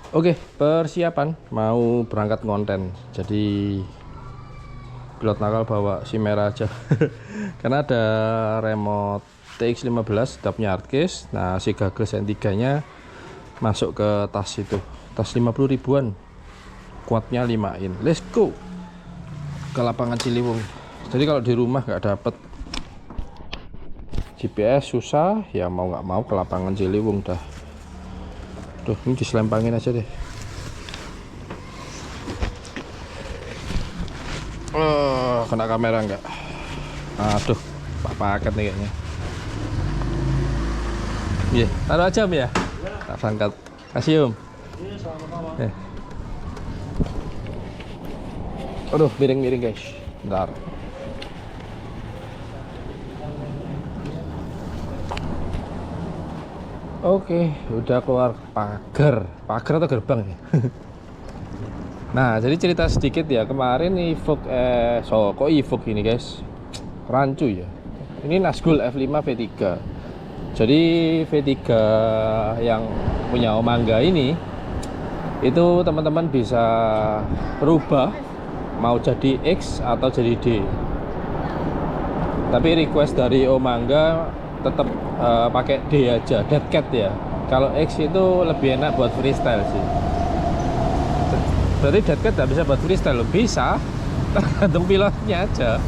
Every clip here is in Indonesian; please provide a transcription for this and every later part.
Oke, persiapan mau berangkat konten. Jadi pilot nakal bawa si merah aja. Karena ada remote TX15 udah punya hardcase. Nah, si gagal N3-nya masuk ke tas itu. Tas 50 ribuan. Kuatnya 5 in. Let's go. Ke lapangan Ciliwung. Jadi kalau di rumah nggak dapet GPS susah, ya mau nggak mau ke lapangan Ciliwung dah. Tuh, ini diselempangin aja deh. Kena kamera nggak? Aduh, pak paket nih kayaknya. Iya, taruh aja Om ya. Tak berangkat. Kasih Om. Aduh, miring-miring guys. Bentar. Oke, udah keluar pagar atau gerbang ya. Nah, jadi cerita sedikit ya, kemarin Evoque kok Evoque ini guys, rancu ya. Ini Nazgul F5 V3. Jadi V3 yang punya Om Angga ini, itu teman-teman bisa berubah mau jadi X atau jadi D. Tapi request dari Om Angga tetap pakai D aja, dead cat ya. Kalau X itu lebih enak buat freestyle sih. Berarti dead cat nggak bisa buat freestyle? Bisa, tergantung pilotnya aja.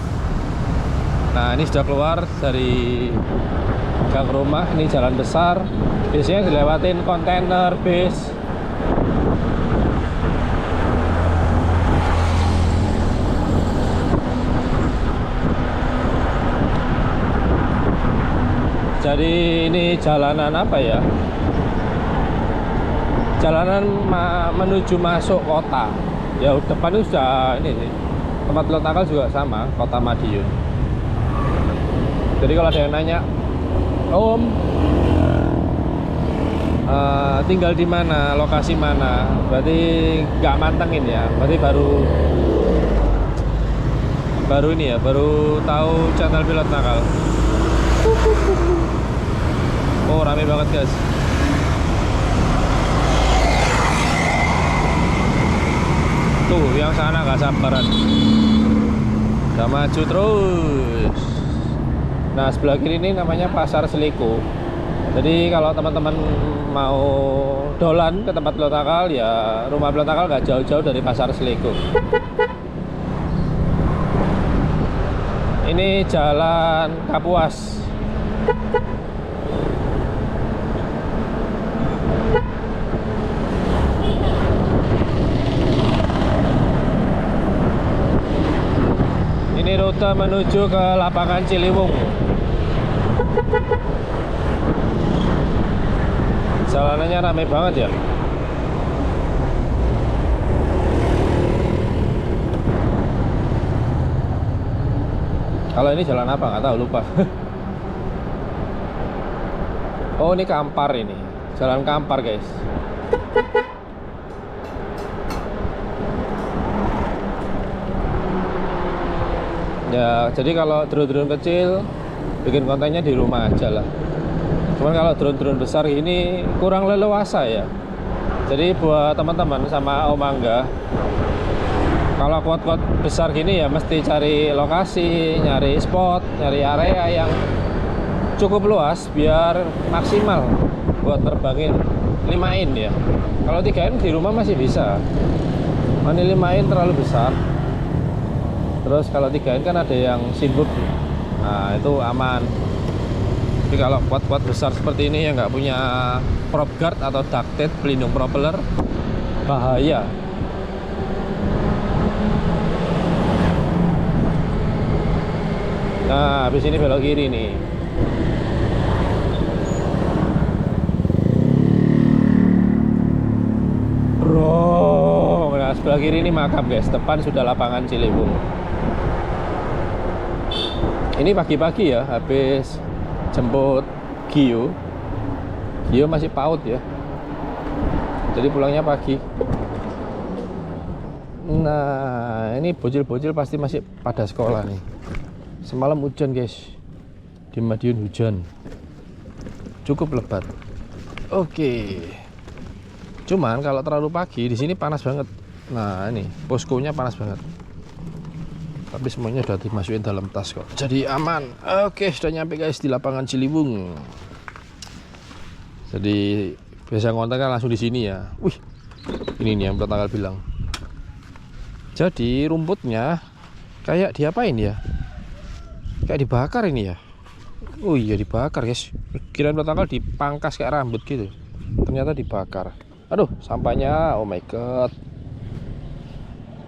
Nah, ini sudah keluar dari gang rumah. Ini jalan besar, biasanya dilewatin kontainer, bis. Jadi ini jalanan apa ya? Jalanan menuju masuk kota. Ya depan itu sudah ini sih. Tempat pilot nakal juga sama, Kota Madiun. Jadi kalau ada yang nanya, Om, tinggal di mana, lokasi mana? Berarti nggak mantengin ya. Berarti baru ini ya, baru tahu channel pilot nakal. Oh, rame banget guys. Tuh, yang sana nggak sabaran. Udah maju terus. Nah, sebelah kiri ini namanya Pasar Seliku. Jadi kalau teman-teman mau dolan ke tempat pilot nakal, ya rumah pilot nakal nggak jauh-jauh dari Pasar Seliku. Ini Jalan Kapuas. Ini rute menuju ke lapangan Ciliwung. Jalanannya ramai banget ya. Kalau ini jalan apa nggak tahu, lupa. Oh, ini Kampar ini. Jalan Kampar guys. Ya, jadi kalau drone-drone kecil bikin kontennya di rumah aja lah. Cuman kalau drone-drone besar ini kurang leluasa ya. Jadi buat teman-teman sama Om Angga, kalau quad-quad besar gini ya mesti cari lokasi, nyari spot, nyari area yang cukup luas biar maksimal buat terbangin 5 in ya. Kalau 3 in di rumah masih bisa. Ini 5 in terlalu besar. Terus kalau 3 in kan ada yang sibuk. Nah, itu aman. Tapi kalau quad-quad besar seperti ini yang nggak punya prop guard atau ducted pelindung propeller, bahaya. Nah, habis ini belok kiri nih. Bro, nah sebelah kiri ini makam guys. Depan sudah lapangan Ciliwung. Ini pagi-pagi ya, habis jemput Gio. Gio masih PAUD ya. Jadi pulangnya pagi. Nah, ini bocil-bocil pasti masih pada sekolah nih. Semalam hujan guys. Di Madiun hujan. Cukup lebat. Oke. Cuman kalau terlalu pagi di sini panas banget. Nah ini poskonya panas banget. Tapi semuanya udah dimasukin dalam tas kok. Jadi aman. Oke, sudah nyampe guys di lapangan Ciliwung. Jadi biasa kontak kan langsung di sini ya. Wih, ini nih yang tanggal bilang. Jadi rumputnya kayak diapain ya? Kayak dibakar ini ya. Oh iya dibakar guys. Kirain tanggal dipangkas kayak rambut gitu. Ternyata dibakar. Aduh, sampahnya, oh my god.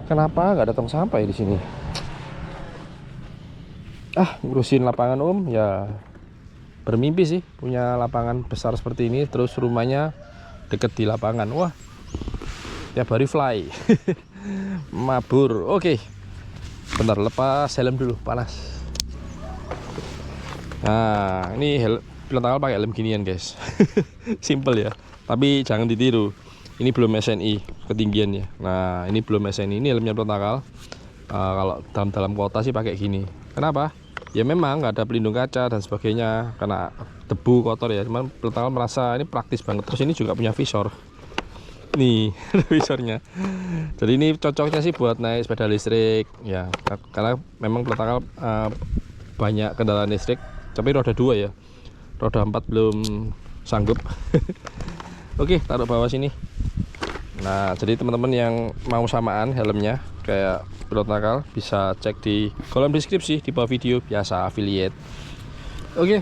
Kenapa nggak datang sampai di sini? Ngurusin lapangan ya bermimpi sih punya lapangan besar seperti ini, terus rumahnya deket di lapangan. Wah, tiap hari fly. Mabur. Oke. Bentar, lepas helm dulu, panas. Nah, ini pilot tanggal pakai helm ginian guys. Simple ya. Tapi jangan ditiru. Ini belum SNI ketinggiannya. Nah, ini belum SNI. Ini helmnya pilot tanggal. Kalau dalam kota sih pakai gini. Kenapa? Ya memang nggak ada pelindung kaca dan sebagainya karena debu kotor ya. Cuman pilot tanggal merasa ini praktis banget. Terus ini juga punya visor. Nih visornya. Jadi ini cocoknya sih buat naik sepeda listrik ya. Karena memang pilot tanggal banyak kendaraan listrik. Tapi roda 2 ya. Roda 4 belum sanggup. Oke, taruh bawah sini. Nah, jadi teman-teman yang mau samaan helmnya kayak pilot nakal bisa cek di kolom deskripsi di bawah video, biasa affiliate. Oke.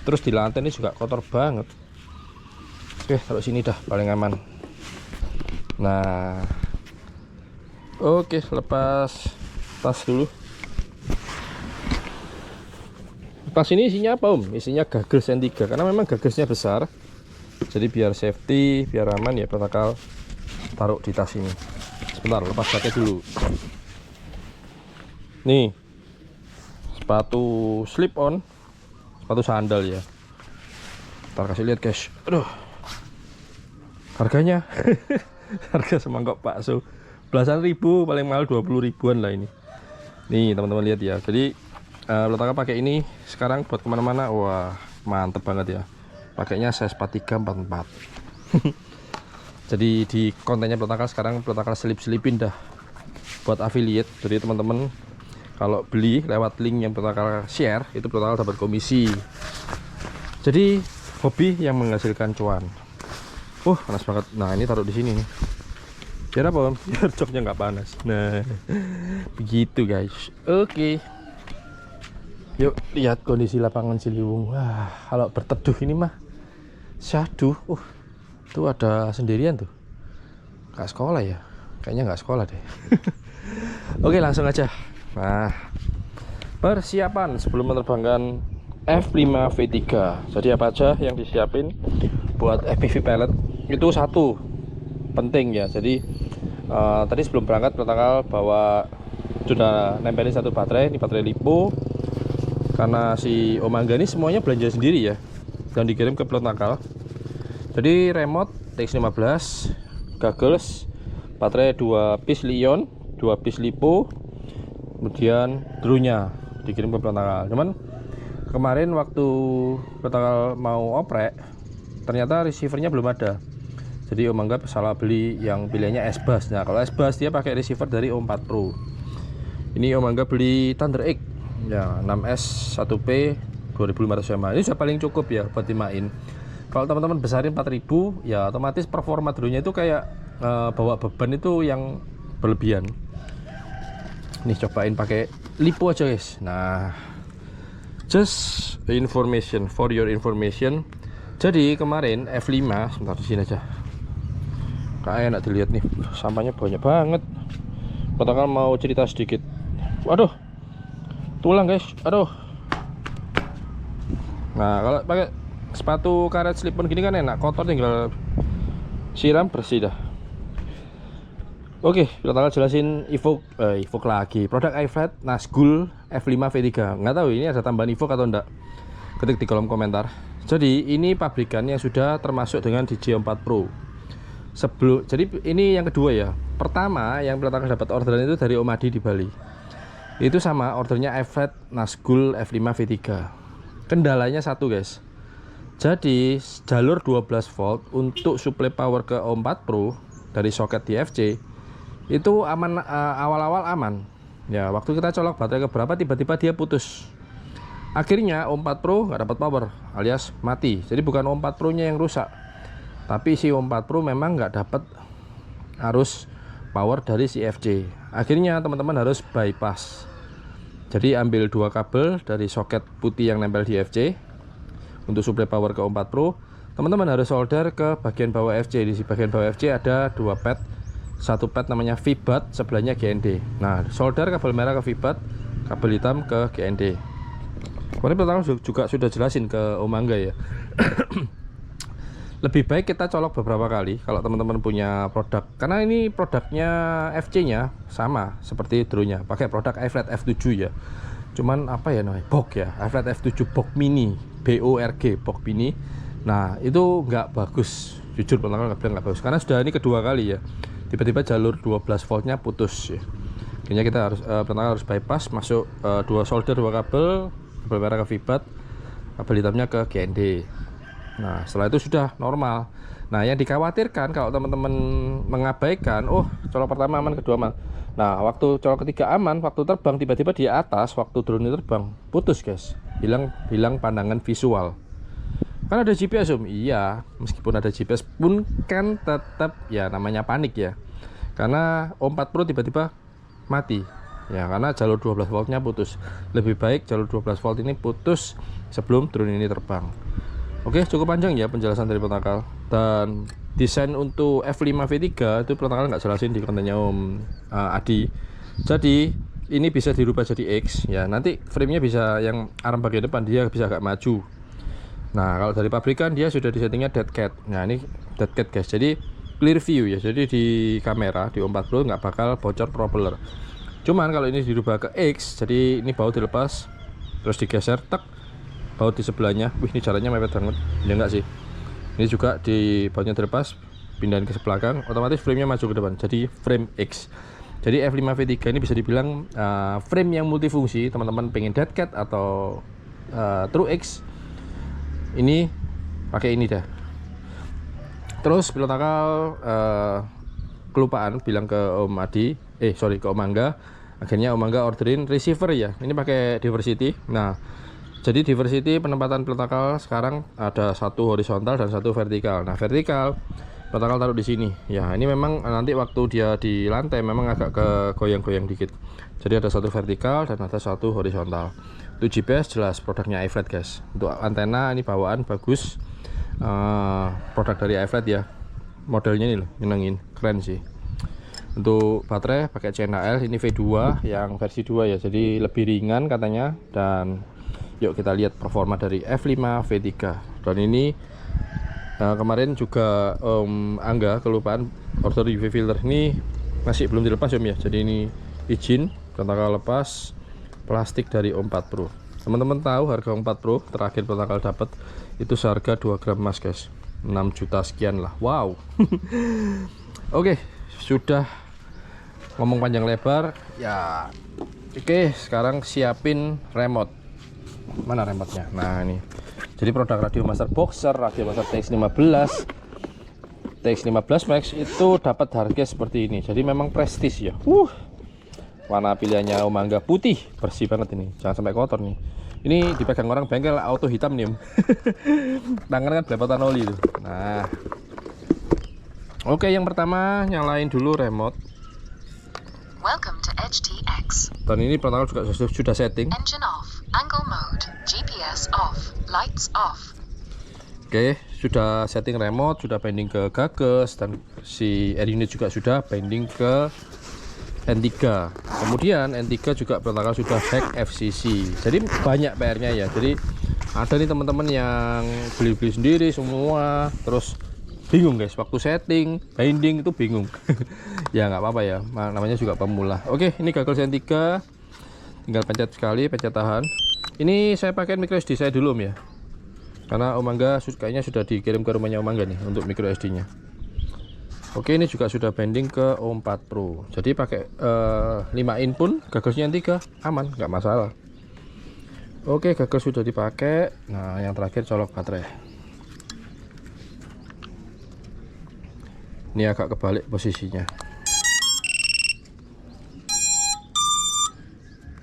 Terus di lantai ini juga kotor banget. Oke, taruh sini dah paling aman. Nah. Oke, lepas tas dulu. Tas ini isinya apa Om? Isinya gagas N3 karena memang gagasnya besar. Jadi biar safety, biar aman ya protokol taruh di tas ini. Sebentar, lepas jaket dulu. Nih, sepatu slip on, sepatu sandal ya. Ntar kasih lihat guys. Aduh, harganya harga semangkok bakso belasan ribu, paling mahal 20 ribuan lah ini. Nih teman-teman lihat ya. Jadi protokol pakai ini sekarang buat kemana-mana, wah mantep banget ya. Pakainya size 43 44. Jadi di kontennya protokol sekarang protokol selip-selipin dah buat affiliate. Jadi teman-teman kalau beli lewat link yang protokol share itu protokol dapat komisi. Jadi hobi yang menghasilkan cuan. Panas banget. Nah ini taruh di sini nih. Biar apa Om? Biar joknya nggak panas. Nah begitu guys. Oke. Yuk lihat kondisi lapangan Ciliwung. Wah kalau berteduh ini mah syahdu. Tuh ada sendirian tuh. Gak sekolah ya? Kayaknya nggak sekolah deh. Oke langsung aja. Nah persiapan sebelum menerbangkan F5 V3. Jadi apa aja yang disiapin buat FPV pilot itu satu penting ya. Jadi tadi sebelum berangkat protokol bawa sudah nempelin satu baterai, ini baterai lipo. Karena si Om Angga ini semuanya belanja sendiri ya dan dikirim ke pilot nakal. Jadi remote TX15, goggles, baterai 2 piece Lion, 2 piece lipo, kemudian drone-nya dikirim ke pilot nakal. Cuman kemarin waktu pilot nakal mau oprek ternyata receivernya belum ada. Jadi Om Angga salah beli yang pilihannya S-Bass. Nah kalau S-Bass dia pakai receiver dari O4 Pro. Ini Om Angga beli Thunder X ya, 6S 1P 2500 mAh. Ini sudah paling cukup ya buat dimain. Kalau teman-teman besarin 4000 ya otomatis performa drone-nya itu kayak bawa beban itu yang berlebihan. Nih cobain pakai lipo aja guys. Nah just information for your information. Jadi kemarin F5 sebentar di sini aja. Kayak enak dilihat nih, sampahnya banyak banget. Protokol mau cerita sedikit. Waduh, tulang guys, aduh. Nah kalau pakai sepatu karet slip-on gini kan enak, kotor tinggal siram bersih dah. Oke, protokol jelasin Evoque lagi. Produk iFlight Nazgul F5 V3. Nggak tahu ini ada tambahan Evoque atau enggak. Ketik di kolom komentar. Jadi ini pabrikannya sudah termasuk dengan DJ4 Pro. Jadi ini yang kedua ya. Pertama yang protokol dapat orderan itu dari Om Adi di Bali. Itu sama ordernya iFlight Nazgul F5 V3. Kendalanya satu guys. Jadi jalur 12 volt untuk suplai power ke O4 Pro dari soket DFC itu aman, awal-awal aman. Ya, waktu kita colok baterai ke berapa tiba-tiba dia putus. Akhirnya O4 Pro nggak dapat power alias mati. Jadi bukan O4 Pro-nya yang rusak, tapi si O4 Pro memang nggak dapat arus power dari si FC. Akhirnya teman-teman harus bypass. Jadi ambil 2 kabel dari soket putih yang nempel di FC untuk suplai power ke O4 Pro. Teman-teman harus solder ke bagian bawah FC. Di bagian bawah FC ada 2 pad. Satu pad namanya VBAT, sebelahnya GND. Nah, solder kabel merah ke VBAT, kabel hitam ke GND. Kemarin pertama juga sudah jelasin ke Om Angga ya. Lebih baik kita colok beberapa kali kalau teman-teman punya produk, karena ini produknya FC-nya sama seperti drone-nya, pakai produk iFlat F7 ya. Cuman apa ya namanya, box ya, iFlat F7 box mini, BORG box mini. Nah itu nggak bagus, jujur pertama nggak bagus, karena sudah ini kedua kali ya, tiba-tiba jalur 12 voltnya putus ya. Akhirnya kita harus pertama harus bypass, masuk 2 solder 2 kabel merah ke VBAT, kabel hitamnya ke GND. Nah setelah itu sudah normal. Nah yang dikhawatirkan kalau teman-teman mengabaikan, oh colok pertama aman, kedua aman. Nah waktu colok ketiga aman, waktu terbang tiba-tiba di atas, waktu drone terbang putus guys, hilang pandangan visual. Kan ada GPS Om, iya, meskipun ada GPS pun kan tetap ya namanya panik ya, karena O4 Pro tiba-tiba mati ya, karena jalur 12 voltnya putus. Lebih baik jalur 12 volt ini putus sebelum drone ini terbang. Oke, cukup panjang ya penjelasan dari Pertakal. Dan desain untuk F5 V3 itu Pertakal nggak jelasin di kontennya Om Adi. Jadi ini bisa dirubah jadi X ya, nanti framenya bisa yang arm bagian depan dia bisa agak maju. Nah kalau dari pabrikan dia sudah disettingnya dead cat. Nah ini dead cat guys, jadi clear view ya, jadi di kamera di O4 Pro nggak bakal bocor propeller. Cuman kalau ini dirubah ke X, jadi ini baut dilepas terus digeser, tek, baut di sebelahnya. Wih ini jalannya mepet banget ya, enggak sih, ini juga di bautnya dilepas, pindahin ke belakang, otomatis framenya maju ke depan, jadi frame X. Jadi F5 V3 ini bisa dibilang frame yang multifungsi. Teman-teman pengen dead cat atau true X, ini pakai ini dah. Terus Pertakal kelupaan bilang ke Om Adi, ke Om Angga. Akhirnya Om Angga orderin receiver ya, ini pakai Diversity. Nah jadi Diversity penempatan Pertakal sekarang ada satu horizontal dan satu vertikal. Nah vertikal Pertakal taruh di sini ya, ini memang nanti waktu dia di lantai memang agak ke goyang-goyang dikit. Jadi ada satu vertikal dan ada satu horizontal. Itu GPS jelas produknya iFlat guys. Untuk antena ini bawaan bagus, produk dari iFlat ya, modelnya ini loh, nyenengin, keren sih. Untuk baterai pakai CNAL, ini V2 yang versi 2 ya, jadi lebih ringan katanya. Dan yuk kita lihat performa dari F5 V3. Dan ini kemarin juga Om Angga kelupaan order UV filter, ini masih belum dilepas Om ya. Jadi ini izin Pertakal lepas plastik dari O4 Pro. Teman-teman tahu harga O4 Pro terakhir Pertakal dapat itu seharga 2 gram emas guys, 6 juta sekian lah. Wow. Oke, sudah ngomong panjang lebar ya. Oke, sekarang siapin remote. Mana remote-nya? Nah ini. Jadi produk Radio Master Boxer, Radio Master TX15, TX15 Max itu dapat harga seperti ini. Jadi memang prestis ya. Warna pilihannya Om Angga putih, bersih banget ini. Jangan sampai kotor nih. Ini dipegang orang bengkel auto hitam nih Om. Tangan kan belepotan oli itu. Nah. Oke, yang pertama nyalain dulu remote. Welcome to HTX. Dan ini Pertakal juga sudah setting. Engine off, angle mode, GPS off, lights off. Oke, sudah setting remote, sudah binding ke gages, dan si air unit juga sudah binding ke N3. Kemudian N3 juga Pertakal sudah hack FCC. Jadi banyak PR-nya ya. Jadi ada nih teman-teman yang beli-beli sendiri semua, terus bingung guys waktu setting binding itu bingung. Ya nggak apa-apa ya, namanya juga pemula. Oke, ini gagal N3, tinggal pencet sekali, pencet tahan. Ini saya pakai micro SD saya dulu Om ya, karena Om Angga kayaknya sudah dikirim ke rumahnya Om Angga nih untuk micro SD nya. Oke, ini juga sudah binding ke O4 Pro. Jadi pakai 5 in pun gagasnya N3 aman, nggak masalah. Oke, gagas sudah dipakai. Nah yang terakhir colok baterai. Ini agak kebalik posisinya.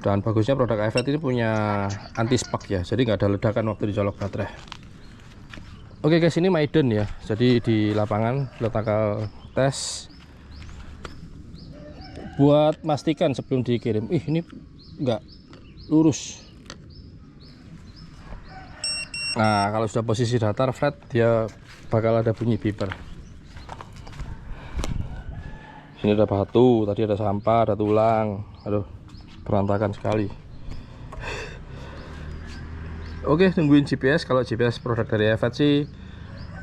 Dan bagusnya produk iFat ini punya anti spark ya, jadi nggak ada ledakan waktu dicolok baterai. Oke guys, ini maiden ya, jadi di lapangan letakkan tes buat pastikan sebelum dikirim. Ini nggak lurus. Nah, kalau sudah posisi datar flat, dia bakal ada bunyi beeper. Sini ada batu, tadi ada sampah, ada tulang. Aduh, berantakan sekali. Oke, nungguin GPS. Kalau GPS produk dari iFat sih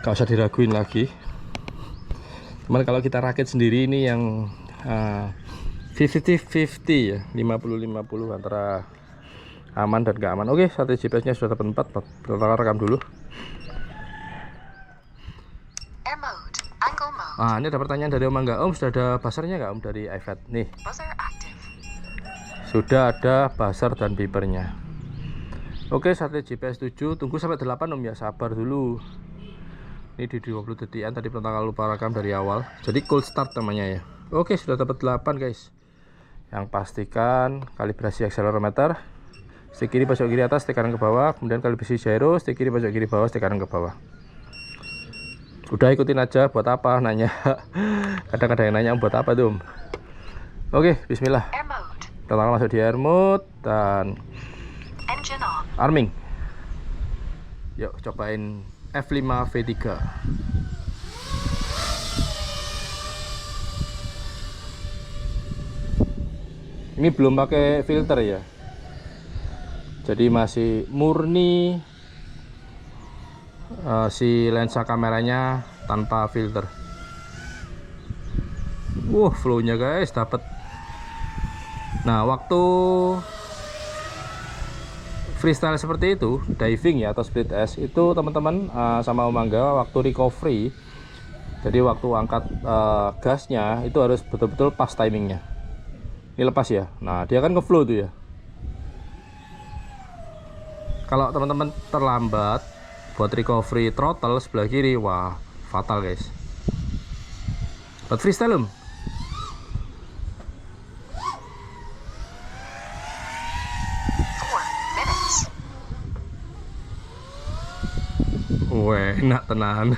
gak usah diraguin lagi. Cuman kalau kita rakit sendiri ini yang 50-50 ya, 50-50 antara aman dan gak aman. Oke, saat GPS nya sudah dapat 4. Kita rekam dulu. Air mode. Angle mode. Ini ada pertanyaan dari Om Angga. Om, sudah ada buzzernya nggak Om dari iFat? Nih, Buzzer active. sudah ada buzzer dan beepernya. Oke, saat GPS 7, tunggu sampai 8 Om ya, sabar dulu. Ini di 20 detikan, tadi pertama lupa rekam dari awal. Jadi cold start namanya ya. Oke, sudah dapat 8 guys. Yang pastikan kalibrasi accelerometer. Stick kiri pojok kiri atas, stick kanan ke bawah. Kemudian kalibrasi gyro, stick kiri pojok kiri bawah, stick kanan ke bawah. Udah ikutin aja, buat apa nanya. Kadang-kadang yang nanya buat apa tuh Om. Oke, bismillah. Air mode. Kita masuk di air mode dan Engine on. arming. Yuk cobain F5 V3. Ini belum pakai filter ya, jadi masih murni si lensa kameranya tanpa filter. Flownya guys dapat. Nah, waktu freestyle seperti itu, diving ya atau split S itu teman-teman sama Om Angga waktu recovery, jadi waktu angkat gasnya itu harus betul-betul pas timingnya. Ini lepas ya, nah dia kan ngeflow tuh ya. Kalau teman-teman terlambat buat recovery throttle sebelah kiri, wah fatal guys. Buat freestyle Om. Enak tenan.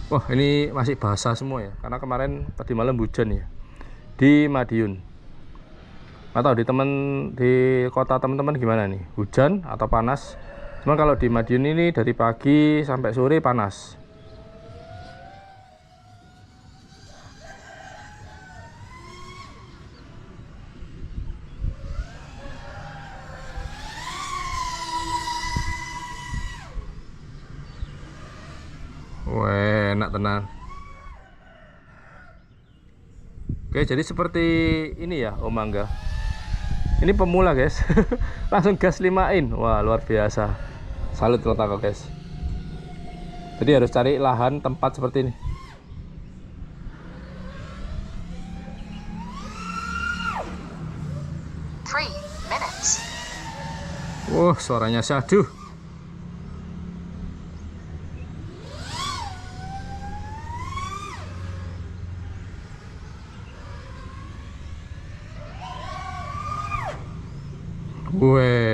Wah, ini masih basah semua ya, karena kemarin tadi malam hujan ya di Madiun. Atau di kota teman-teman gimana nih, hujan atau panas? Cuman kalau di Madiun ini dari pagi sampai sore panas. Wah, enak tenang. Oke, jadi seperti ini ya Om Angga. Ini pemula guys. Langsung gas 5-in. Wah, luar biasa. Salut letak guys. Jadi harus cari lahan tempat seperti ini. Suaranya syahdu.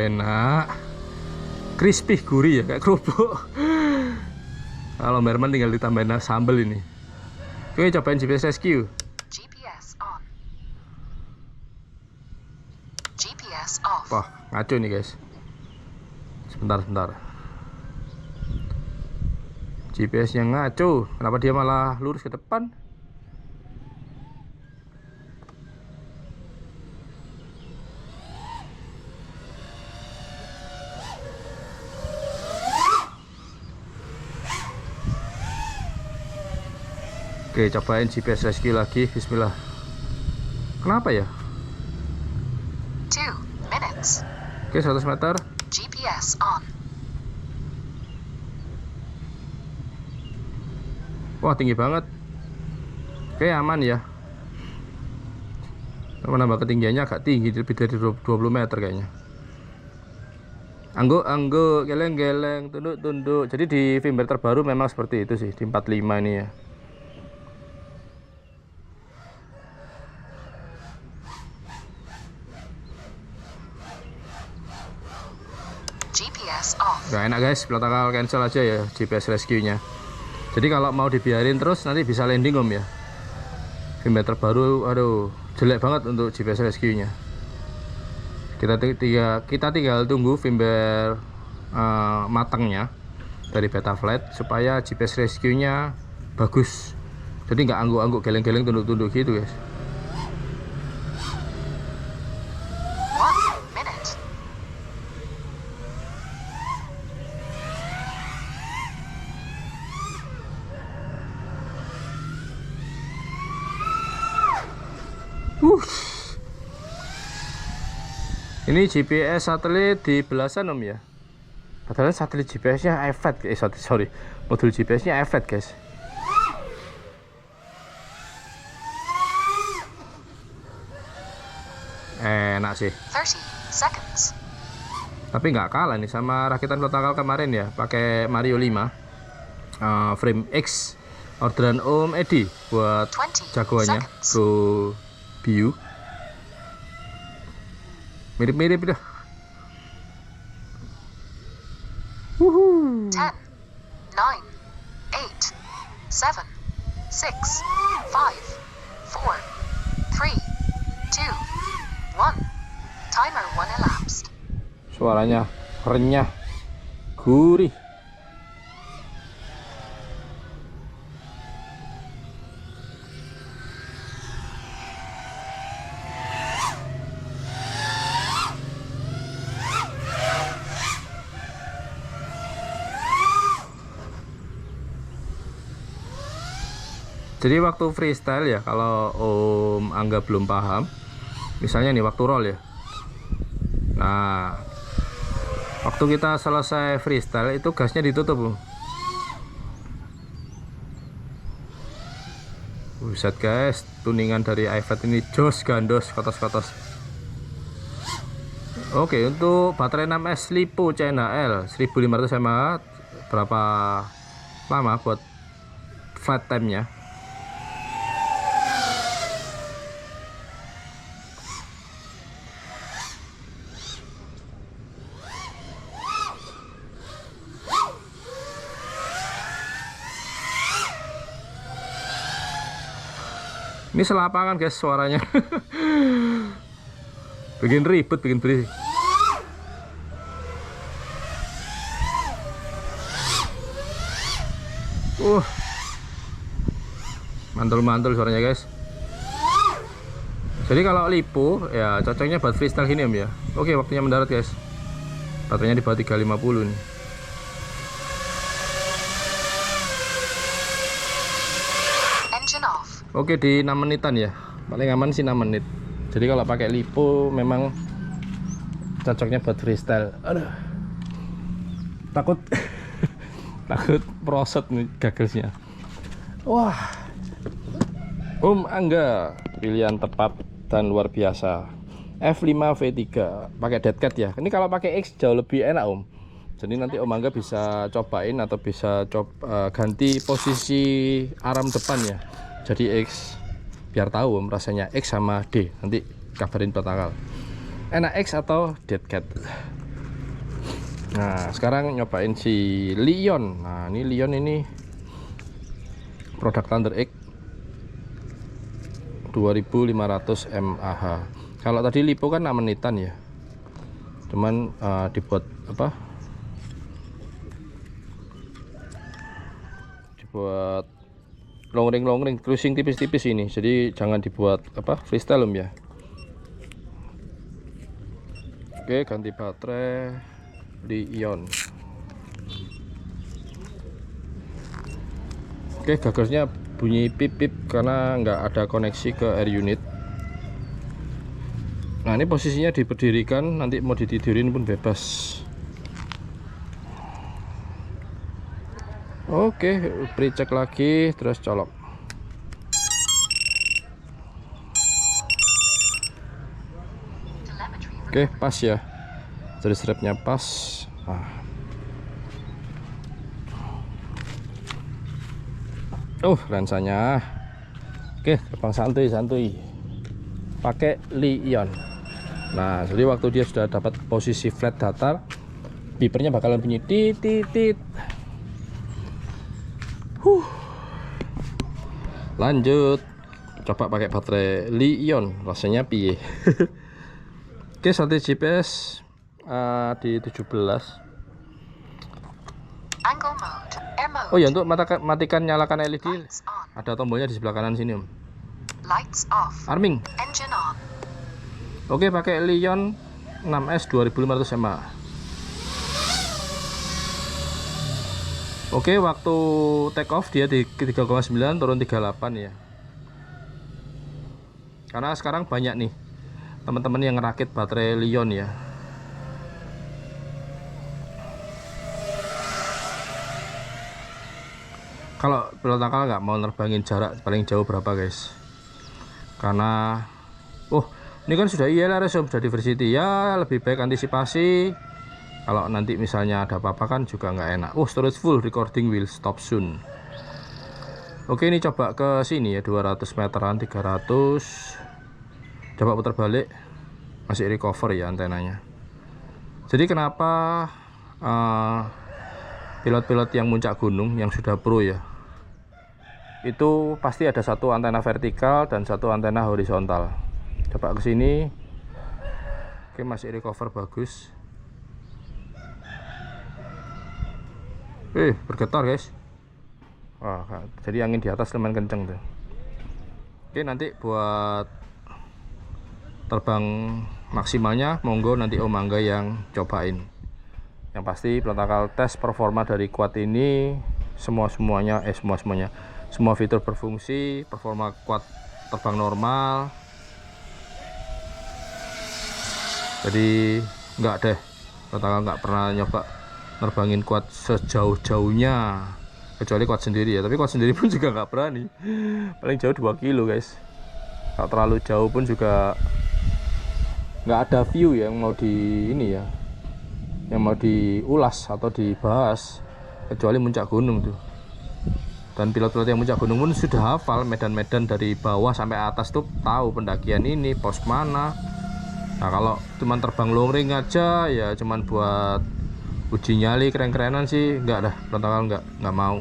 Enak, crispy, gurih ya, kayak kerupuk. Kalau Merman tinggal ditambahin sambal ini. Oke, cobain GPS Rescue. GPS on. GPS off. Wah, ngaco nih guys. Sebentar. GPS-nya ngaco. Kenapa dia malah lurus ke depan? Oke, cobain GPS Rescue lagi. Bismillah. Kenapa ya? 2 minutes. Oke, 100 meter. GPS on. Wah, tinggi banget. Oke, aman ya. Menambah ketinggiannya agak tinggi, lebih dari 20 meter kayaknya. Angguk-angguk, geleng-geleng, tunduk-tunduk. Jadi di firmware terbaru memang seperti itu sih, di 45 ini ya. GPS off. Gak enak guys, protokol cancel aja ya GPS rescue-nya. Jadi kalau mau dibiarin terus nanti bisa landing om ya. Firmware terbaru, aduh, jelek banget untuk GPS rescue-nya. Kita tinggal tunggu firmware matangnya dari Betaflight supaya GPS rescue-nya bagus. Jadi nggak angguk-angguk, geleng-geleng, tunduk-tunduk gitu guys. 1 minute. Ini GPS satelit di belasan om ya. Padahal satelit GPS-nya iFlight, sorry, modul GPS-nya iFlight guys. Enak sih. 30 seconds. Tapi nggak kalah nih sama rakitan protokol kemarin ya, pakai Mario 5 frame X orderan Om Edi buat 20 jagoannya seconds. Pro Bio. Mirip-mirip dah. 10, 9, 8, 7, 6, 5, 4, 3, 2, 1. Timer 1 elapsed. Suaranya renyah, gurih. Jadi waktu freestyle ya, kalau Om Angga belum paham, misalnya nih waktu roll ya. Nah, waktu kita selesai freestyle itu gasnya ditutup. Buset guys, tuningan dari iFlight ini jos gandos, kotos-kotos. Oke, untuk baterai 6S LiPo CNHL 1500 mAh, berapa lama buat flight time-nya? Ini selapangan guys suaranya. Bikin ribet, bikin berisik. Mantul-mantul suaranya guys. Jadi kalau LiPo ya cocoknya buat freestyle gini om ya. Oke, waktunya mendarat guys. Baterainya di bawah 350 nih. Engine off. Oke, di 6 menitan ya. Paling aman sih 6 menit. Jadi kalau pakai LiPo memang cocoknya buat freestyle. Aduh. Takut takut proset nih gagasnya. Wah. Om Angga, pilihan tepat dan luar biasa. F5 V3 pakai deadcat ya. Ini kalau pakai X jauh lebih enak om. Jadi nanti Om Angga bisa cobain atau bisa ganti posisi arm depan ya. Jadi X, biar tahu om rasanya X sama D. Nanti kabarin protokol. Enak X atau deadcat. Nah sekarang nyobain si Lion. Nah ini Lion ini produk Thunder X 2500 mAh. Kalau tadi LiPo kan 6 menitan ya. Cuman dibuat apa? Dibuat long ring cruising tipis-tipis ini. Jadi jangan dibuat apa? Freestyle om ya. Oke, ganti baterai Lion. Oke, gagasnya bunyi pip-pip karena nggak ada koneksi ke air unit. Nah ini posisinya diberdirikan, nanti mau ditidurin pun bebas. Oke, pre-check lagi, terus colok. Oke, pas ya. Jadi strapnya pas. Lensanya. Oke, terbang santuy pakai Lion. Nah, jadi waktu dia sudah dapat posisi flat datar, beepernya bakalan bunyi tit tit tit. Lanjut, coba pakai baterai Lion, rasanya piye? Oke, satu GPS di 17. Angle mode. Air mode. Oh ya, untuk matikan nyalakan LED Lights on. ada tombolnya di sebelah kanan sini, Om. Lights off. Arming. Engine on. Oke, pakai Lion 6S 2500 mAh. Oke, waktu take off dia di 3,9 turun 38 ya. Karena sekarang banyak nih teman-teman yang ngerakit baterai Lion ya. Kalau pilot nakal nggak mau nerbangin jarak paling jauh berapa, guys? Karena ini kan sudah ILRS, sudah diversity ya, lebih baik antisipasi. Kalau nanti misalnya ada apa-apa kan juga nggak enak. Storage full, recording will stop soon. Oke, ini coba ke sini ya, 200 meteran, 300. Coba putar balik, masih recover ya antenanya. Jadi kenapa pilot-pilot yang muncak gunung yang sudah pro ya, itu pasti ada satu antena vertikal dan satu antena horizontal. Coba ke sini. Oke, masih recover bagus. Bergetar, guys. Wah, jadi angin di atas lumayan kenceng tuh. Oke, nanti buat terbang maksimalnya monggo nanti Om Angga yang cobain. Yang pasti pelontakal tes performa dari quad ini semua fitur berfungsi, performa quad terbang normal. Jadi nggak deh, pelontakal nggak pernah nyoba nerbangin quad sejauh-jauhnya kecuali quad sendiri ya. Tapi quad sendiri pun juga nggak berani, paling jauh 2 kilo, guys. Kalau terlalu jauh pun juga nggak ada view yang mau diulas atau dibahas kecuali muncak gunung tuh. Dan pilot-pilot yang muncak gunung pun sudah hafal medan-medan dari bawah sampai atas tuh, tahu pendakian ini pos mana. Nah, kalau cuman terbang long range aja ya, cuman buat uji nyali keren-kerenan sih enggak dah, pelontakal nggak mau.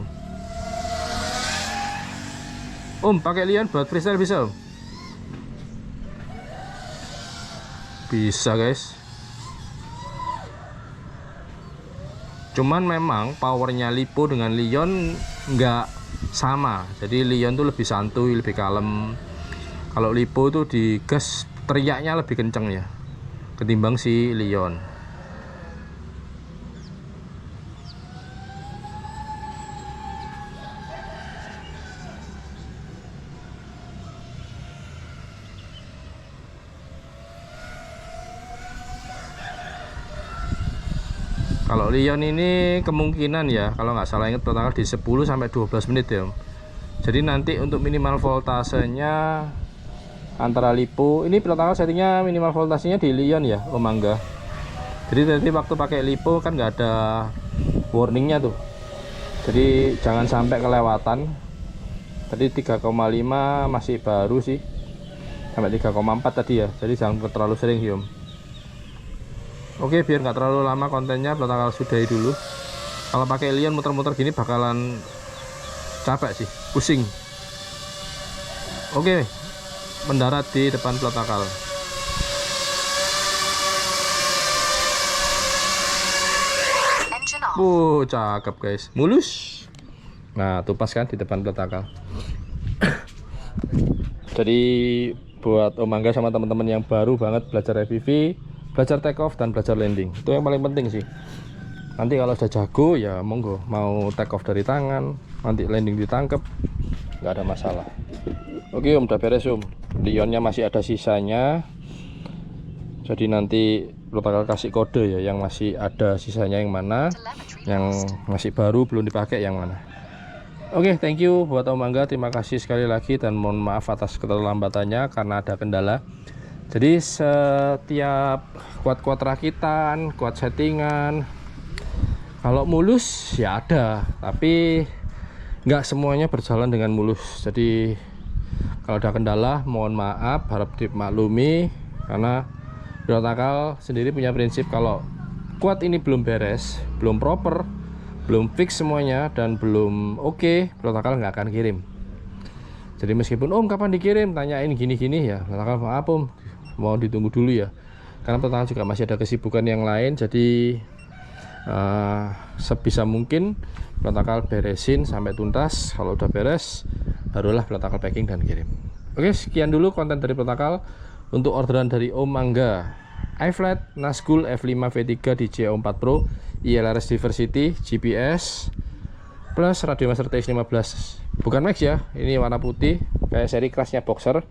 Om, pakai Lion buat freestyle bisa, Om? Bisa, guys. Cuman memang powernya Lipo dengan Lion nggak sama. Jadi Lion tuh lebih santuy, lebih kalem. Kalau Lipo tuh di gas teriaknya lebih kenceng ya ketimbang si Lion. Kalau Lion ini kemungkinan ya, kalau nggak salah ingat total di 10 sampai 12 menit ya. Jadi nanti untuk minimal voltasenya antara Lipo, ini total settingnya minimal voltasenya di Lion ya, Om Angga. Jadi nanti waktu pakai Lipo kan nggak ada warningnya tuh. Jadi jangan sampai kelewatan. Tadi 3,5 masih baru sih, sampai 3,4 tadi ya. Jadi jangan terlalu sering sih, Om. Oke, biar nggak terlalu lama kontennya, pelontakal sudahi dulu. Kalau pakai Lion muter-muter gini bakalan capek sih, pusing. Oke, mendarat di depan pelontakal. Cakep, guys, mulus. Nah, tupas kan di depan pelontakal. Jadi buat Om Angga sama teman-teman yang baru banget belajar FPV, belajar take off dan belajar landing, itu yang paling penting sih. Nanti kalau udah jago ya monggo, mau take off dari tangan, nanti landing ditangkep, nggak ada masalah. Oke, Om, udah beres, Om. Lionnya masih ada sisanya, jadi nanti pelontakal kasih kode ya, yang masih ada sisanya yang mana, yang masih baru belum dipakai yang mana. Oke, thank you buat Om Angga, terima kasih sekali lagi dan mohon maaf atas keterlambatannya karena ada kendala. Jadi setiap kuat-kuat rakitan, kuat settingan, kalau mulus ya ada, tapi nggak semuanya berjalan dengan mulus. Jadi kalau ada kendala mohon maaf, harap dimaklumi, karena Pilotakal sendiri punya prinsip kalau kuat ini belum beres, belum proper, belum fix semuanya, dan belum oke, Pilotakal nggak akan kirim. Jadi meskipun Om kapan dikirim, tanyain gini-gini ya, Pilotakal maaf Om, mau ditunggu dulu ya, karena Pilotakal juga masih ada kesibukan yang lain. Jadi sebisa mungkin Pilotakal beresin sampai tuntas. Kalau udah beres, barulah Pilotakal packing dan kirim. Oke, sekian dulu konten dari Pilotakal. Untuk orderan dari Om Mangga, iFlight Nazgul F5 V3 DJ 4 Pro, ILRS Diversity, GPS, plus Radio Master TX15. Bukan Max ya, ini warna putih, kayak seri kelasnya Boxer.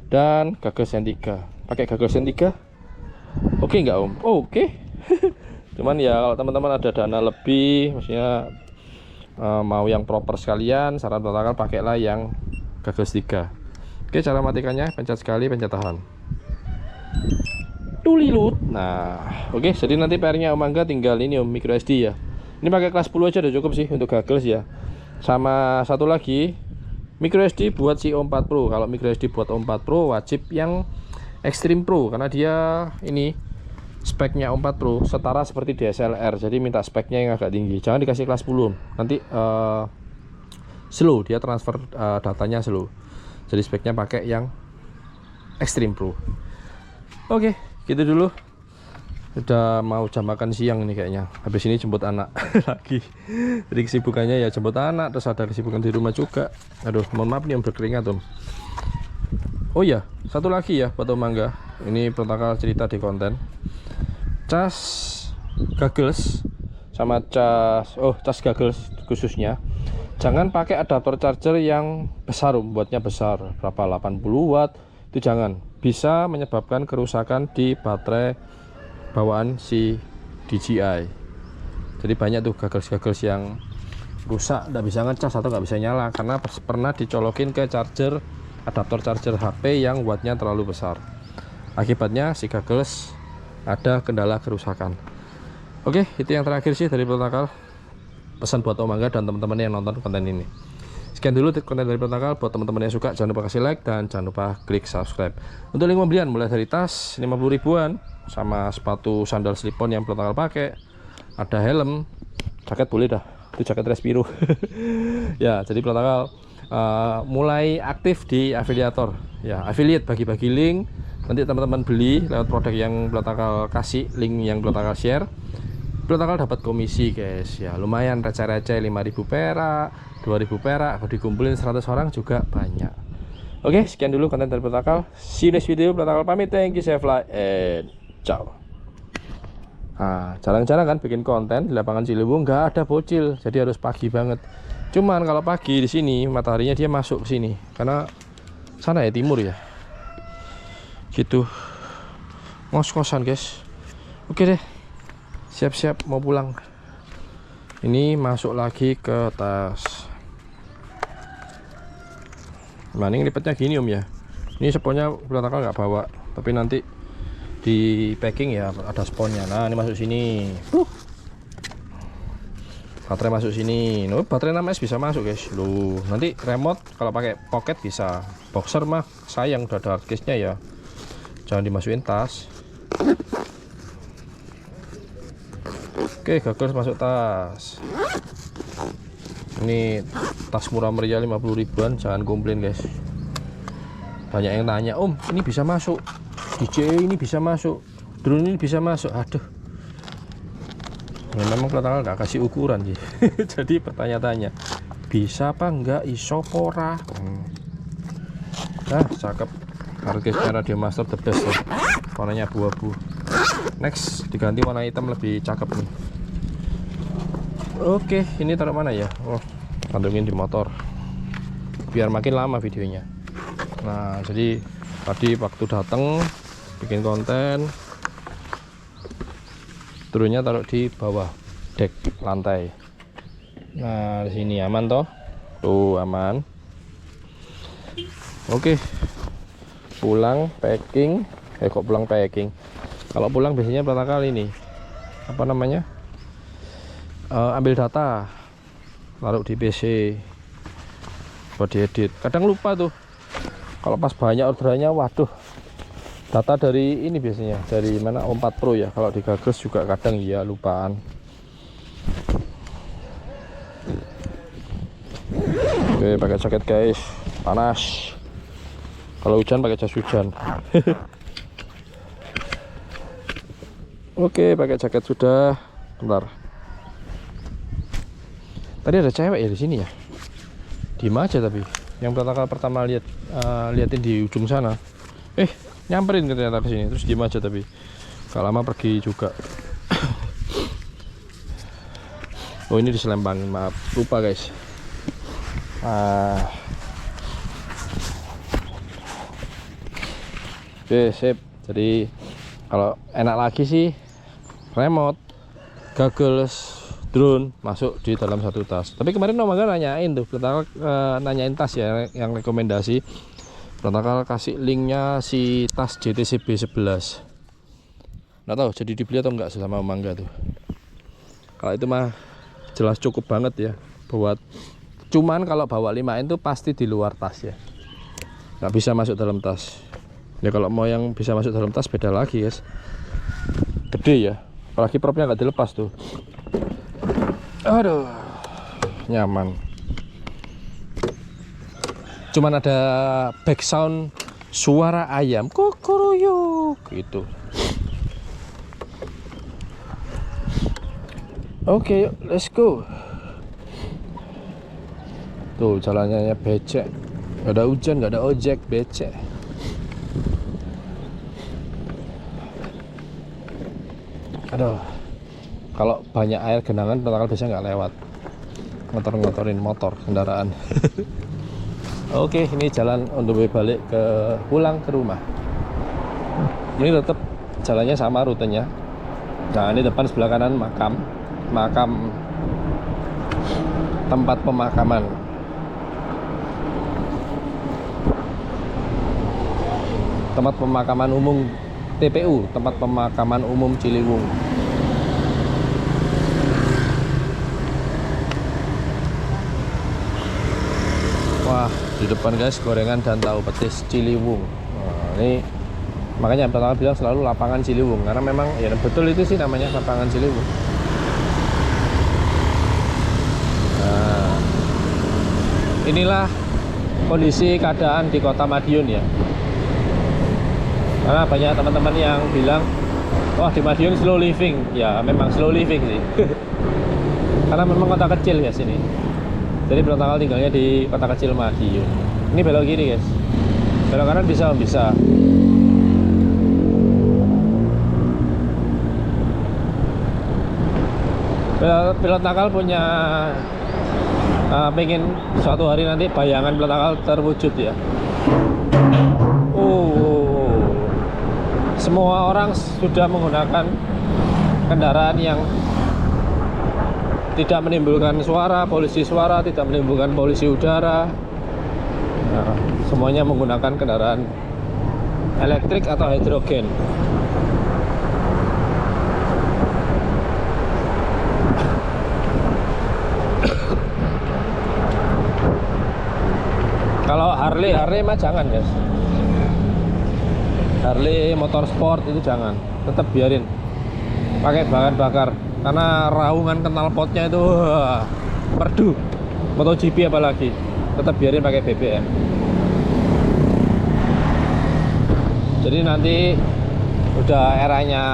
Dan gagal sen 3. Pakai gagal sen 3 oke nggak Om? Oke. Cuman ya kalau teman-teman ada dana lebih, maksudnya mau yang proper sekalian, saran Pilotakal pakailah yang gagal 3. Oke, cara matikannya pencet sekali, pencet tahan, tulilut. Nah oke, jadi nanti PR-nya Om Mangga tinggal ini Om, micro SD ya. Ini pakai kelas 10 aja udah cukup sih untuk gagal ya. Sama satu lagi, micro SD buat si Om 4 Pro. Kalau micro SD buat Om 4 Pro wajib yang Extreme Pro, karena dia ini speknya Om 4 Pro setara seperti DSLR. Jadi minta speknya yang agak tinggi. Jangan dikasih kelas 10, nanti slow, dia transfer datanya slow. Jadi speknya pakai yang Extreme Pro. Oke, gitu dulu. Udah mau jam makan siang nih kayaknya. Habis ini jemput anak lagi. Jadi kesibukannya ya jemput anak, terus ada kesibukan di rumah juga. Aduh, mohon maaf nih Om, berkeringat Om. Oh ya, satu lagi ya buat Om Mangga. Ini Pilotakal cerita di konten. Cas Goggles sama cas Goggles khususnya, jangan pakai adaptor charger yang besar Om, buatnya besar, berapa 80 watt. Itu jangan, bisa menyebabkan kerusakan di baterai bawaan si DJI. Jadi banyak tuh gagal-gagal yang rusak, nggak bisa ngecas atau nggak bisa nyala karena pernah dicolokin ke charger, adaptor charger HP yang wattnya terlalu besar. Akibatnya si gagal ada kendala kerusakan. Oke, itu yang terakhir sih dari Pilotakal. Pesan buat Om Mangga dan teman-teman yang nonton konten ini. Sekian dulu konten dari Pilotakal. Buat teman-teman yang suka, jangan lupa kasih like dan jangan lupa klik subscribe. Untuk link pembelian mulai dari tas 50 ribuan sama sepatu sandal slip-on yang Pilotakal pakai, ada helm, jaket boleh dah, itu jaket Respiro. Ya, jadi Pilotakal mulai aktif di afiliator ya, affiliate, bagi-bagi link. Nanti teman-teman beli lewat produk yang Pilotakal kasih, link yang Pilotakal share, Pilotakal dapat komisi guys ya, lumayan receh-receh, 5.000 perak, 2.000 perak, kalau dikumpulin 100 orang juga banyak. Oke, sekian dulu konten dari Pilotakal. See you next video. Pilotakal pamit, thank you, save like and ciao. Nah, jarang-jarang kan bikin konten di lapangan Ciliwung nggak ada bocil, jadi harus pagi banget. Cuman kalau pagi di sini mataharinya dia masuk ke sini, karena sana ya timur ya. Gitu. Ngos-ngosan guys. Oke deh. Siap-siap mau pulang. Ini masuk lagi ke tas. Nah, ini lipatnya gini Om ya. Ini sponnya Pilotakal nggak bawa, tapi nanti di packing ya ada sponnya. Nah, ini masuk sini. Baterai masuk sini. Loh, baterai 6S bisa masuk guys. Loh, nanti remote kalau pakai pocket bisa. Boxer mah sayang, udah ada hard case-nya ya. Jangan dimasukin tas. Oke, gagal masuk tas. Ini tas murah meriah 50 ribuan, jangan komplain guys. Banyak yang tanya, Om ini bisa masuk, DJI ini bisa masuk, drone ini bisa masuk. Aduh, ya, memang Pilotakal nggak kasih ukuran sih. Jadi bertanya-tanya, bisa apa enggak, isopora. Nah, cakep. Harganya Radio Master the best ya. Warnanya abu-abu. Next diganti warna hitam lebih cakep nih. Oke, ini taruh mana ya? Oh, kantongin di motor biar makin lama videonya. Nah, jadi tadi waktu datang bikin konten, turunnya taruh di bawah dek lantai. Nah, di sini aman toh? Tuh aman. Oke, pulang packing. Kok pulang packing, kalau pulang biasanya pertama kali ini apa namanya, ambil data taruh di PC buat diedit. Kadang lupa tuh kalau pas banyak orderannya, waduh, data dari ini biasanya dari mana, Om 4 Pro ya. Kalau digagas juga kadang ya lupaan. Oke, pakai jaket guys, panas. Kalau hujan pakai jas hujan. Oke, pakai jaket sudah. Bentar. Tadi ada cewek ya di sini ya. Diem aja tapi. Yang pertama liatin di ujung sana. Nyamperin ternyata ke sini, terus diem aja tapi. Gak lama pergi juga. Oh, ini diselempangin, maaf. Lupa guys. Oke, sip. Jadi kalau enak lagi sih remote, goggles, drone masuk di dalam satu tas. Tapi kemarin Om Angga nanyain tuh, nanyain tas ya yang rekomendasi. Pertama kasih linknya si tas JTCB 11. Nggak tahu jadi dibeli atau enggak sama Om Angga tuh. Kalau itu mah jelas cukup banget ya buat. Cuman kalau bawa 5 itu pasti di luar tas ya, nggak bisa masuk dalam tas. Ya kalau mau yang bisa masuk dalam tas beda lagi guys, gede ya, apalagi propnya nggak dilepas tuh. Aduh, nyaman. Cuman ada back sound suara ayam kokoruyuk gitu. Oke, yuk, let's go. Tuh jalannya becek, nggak ada hujan, nggak ada ojek, becek. Aduh, kalau banyak air genangan pertama biasanya nggak lewat, ngotorin motor kendaraan. Oke, ini jalan on the way balik pulang ke rumah. Ini tetap jalannya sama rutenya. Nah, ini depan sebelah kanan makam tempat pemakaman. Tempat pemakaman umum TPU, tempat pemakaman umum Ciliwung. Wah, di depan guys gorengan dan tahu petis Ciliwung. Nah, ini makanya pertama bilang selalu lapangan Ciliwung, karena memang ya betul itu sih namanya lapangan Ciliwung. Nah, inilah kondisi keadaan di Kota Madiun ya. Karena banyak teman-teman yang bilang, wah di Madiun slow living. Ya memang slow living sih. Karena memang kota kecil ya sini. Jadi pertama tinggalnya di kota kecil Madiun. Ini belok kiri guys. Belok kanan bisa, bisa. Pilot nakal punya pengen suatu hari nanti bayangan pilot nakal terwujud ya. Semua orang sudah menggunakan kendaraan yang tidak menimbulkan suara, tidak menimbulkan polusi udara. Nah, semuanya menggunakan kendaraan elektrik atau hidrogen. Kalau Harley mah jangan guys. Harley motorsport itu jangan, tetap biarin pakai bahan bakar, karena raungan knalpotnya itu merdu. MotoGP apalagi, tetap biarin pakai BBM. Jadi nanti udah eranya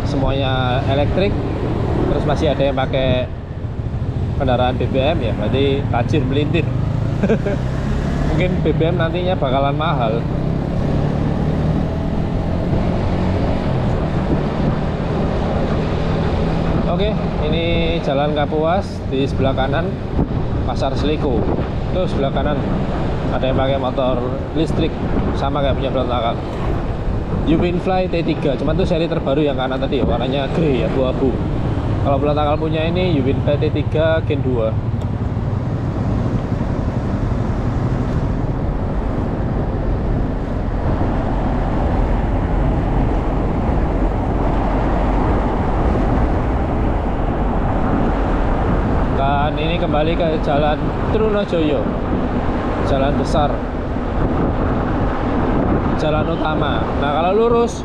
semuanya elektrik, terus masih ada yang pakai kendaraan BBM ya, berarti tajir melintir. Mungkin BBM nantinya bakalan mahal. Oke, ini Jalan Kapuas, di sebelah kanan Pasar Seliku. Itu sebelah kanan ada yang pakai motor listrik sama kayak punya pilot nakal. Uwinfly T3, cuman itu seri terbaru yang kanan tadi, warnanya grey ya, abu-abu. Kalau pilot nakal punya ini Uwinfly T3 Gen 2. kembali ke jalan Trunojoyo, jalan besar, jalan utama. Nah kalau lurus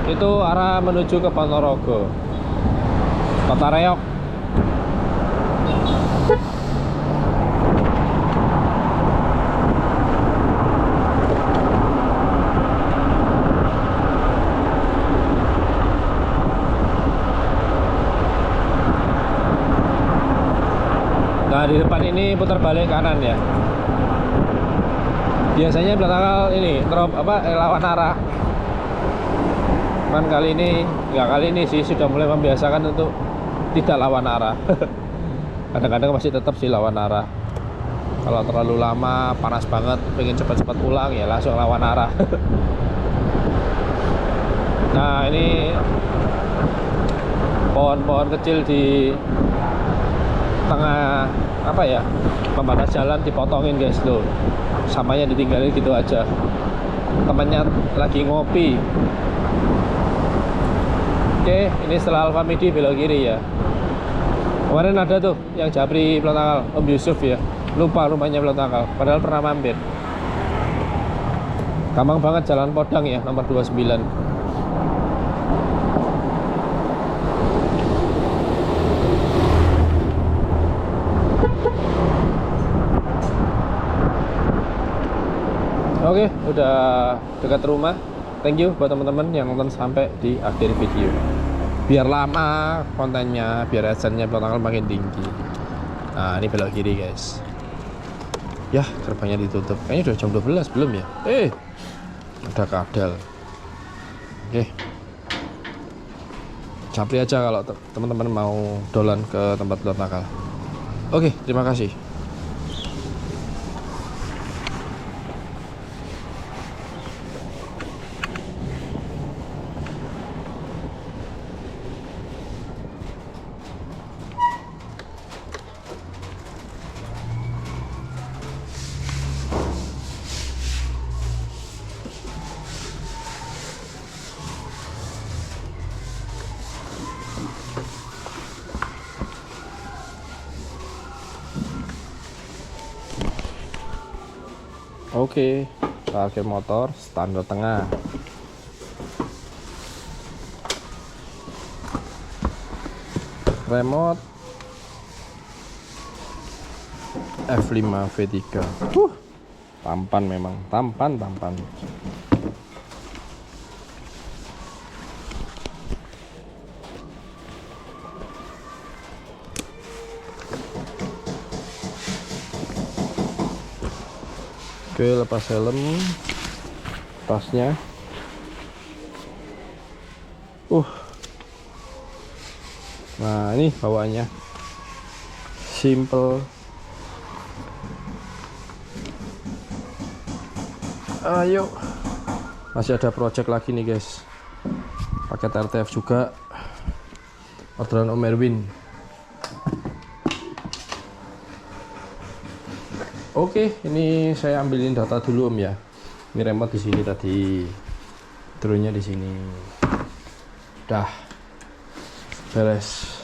itu arah menuju ke Ponorogo, Kota Reog. Nah di depan ini putar balik kanan ya. Biasanya belakang ini lawan arah. Cuman kali ini sih sudah mulai membiasakan untuk tidak lawan arah. Kadang-kadang masih tetap sih lawan arah. Kalau terlalu lama panas banget, pengen cepat-cepat pulang ya langsung lawan arah. Nah ini pohon-pohon kecil di tengah pembatas jalan dipotongin guys tuh, samanya ditinggalin gitu aja. Temannya lagi ngopi. Oke, ini setelah Alfamidi belok kiri ya. Kemarin ada tuh yang Japri Pelotanggal, Om Yusuf ya, lupa rumahnya Pelotanggal, padahal pernah mampir. Gampang banget jalan Podang ya, nomor 29. Oke, udah dekat rumah. Thank you buat teman-teman yang nonton sampai di akhir video. Biar lama kontennya, biar adsense-nya Pelotanggal makin tinggi. Nah, ini belok kiri, guys. Ya, gerbangnya ditutup. Kayaknya udah jam 12 belum ya? Ada kadal. Oke. Japri aja kalau teman-teman mau dolan ke tempat Pelotanggal. Oke, terima kasih. Oke, parkir motor standar tengah. Remote F5 V3. Tampan memang, tampan. Oke, lepas helm, tasnya. Nah, ini bawaannya simple. Ayo, masih ada project lagi nih guys, paket RTF juga, orderan Om Erwin. Oke, ini saya ambilin data dulu Om ya. Ini remote di sini tadi, drone-nya di sini. Dah beres.